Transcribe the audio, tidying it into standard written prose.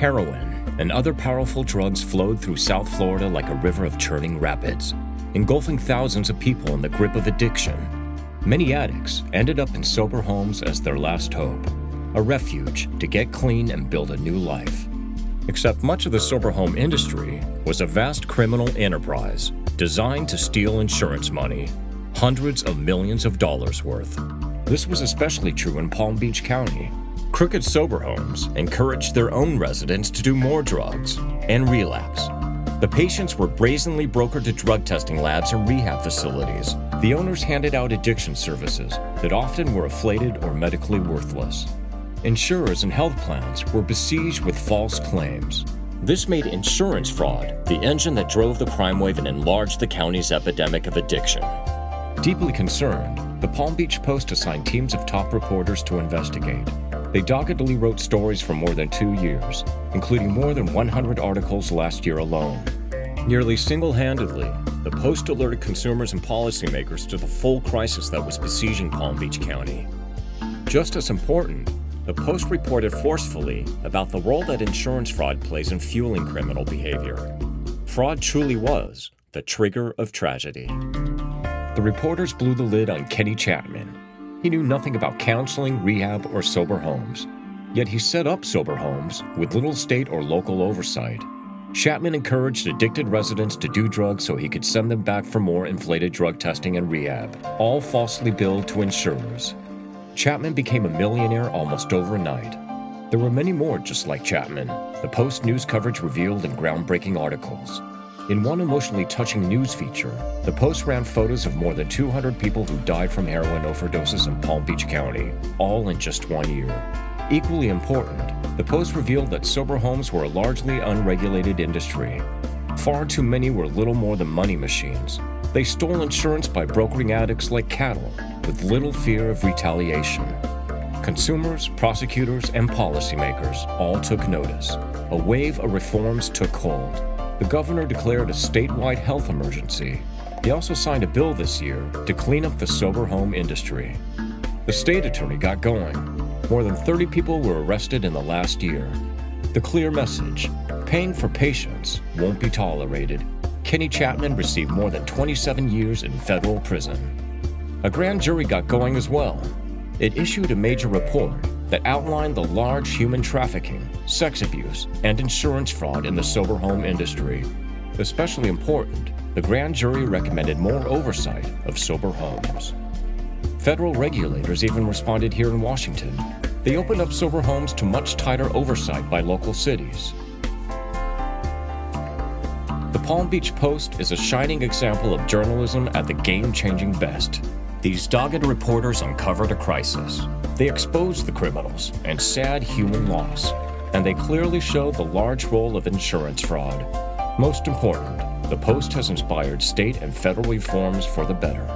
Heroin and other powerful drugs flowed through South Florida like a river of churning rapids, engulfing thousands of people in the grip of addiction. Many addicts ended up in sober homes as their last hope, a refuge to get clean and build a new life. Except much of the sober home industry was a vast criminal enterprise designed to steal insurance money, hundreds of millions of dollars worth. This was especially true in Palm Beach County. Crooked sober homes encouraged their own residents to do more drugs and relapse. The patients were brazenly brokered to drug testing labs and rehab facilities. The owners handed out addiction services that often were inflated or medically worthless. Insurers and health plans were besieged with false claims. This made insurance fraud the engine that drove the crime wave and enlarged the county's epidemic of addiction. Deeply concerned, the Palm Beach Post assigned teams of top reporters to investigate. They doggedly wrote stories for more than 2 years, including more than 100 articles last year alone. Nearly single-handedly, the Post alerted consumers and policymakers to the full crisis that was besieging Palm Beach County. Just as important, the Post reported forcefully about the role that insurance fraud plays in fueling criminal behavior. Fraud truly was the trigger of tragedy. The reporters blew the lid on Kenny Chapman. He knew nothing about counseling, rehab, or sober homes. Yet he set up sober homes with little state or local oversight. Chapman encouraged addicted residents to do drugs so he could send them back for more inflated drug testing and rehab, all falsely billed to insurers. Chapman became a millionaire almost overnight. There were many more just like Chapman, the Post news coverage revealed in groundbreaking articles. In one emotionally touching news feature, the Post ran photos of more than 200 people who died from heroin overdoses in Palm Beach County, all in just 1 year. Equally important, the Post revealed that sober homes were a largely unregulated industry. Far too many were little more than money machines. They stole insurance by brokering addicts like cattle, with little fear of retaliation. Consumers, prosecutors, and policymakers all took notice. A wave of reforms took hold. The governor declared a statewide health emergency. He also signed a bill this year to clean up the sober home industry. The state attorney got going. More than 30 people were arrested in the last year. The clear message: paying for patients won't be tolerated. Kenny Chapman received more than 27 years in federal prison. A grand jury got going as well. It issued a major report that outlined the large human trafficking, sex abuse, and insurance fraud in the sober home industry. Especially important, the grand jury recommended more oversight of sober homes. Federal regulators even responded here in Washington. They opened up sober homes to much tighter oversight by local cities. The Palm Beach Post is a shining example of journalism at the game-changing best. These dogged reporters uncovered a crisis. They exposed the criminals and sad human loss, and they clearly showed the large role of insurance fraud. Most important, the Post has inspired state and federal reforms for the better.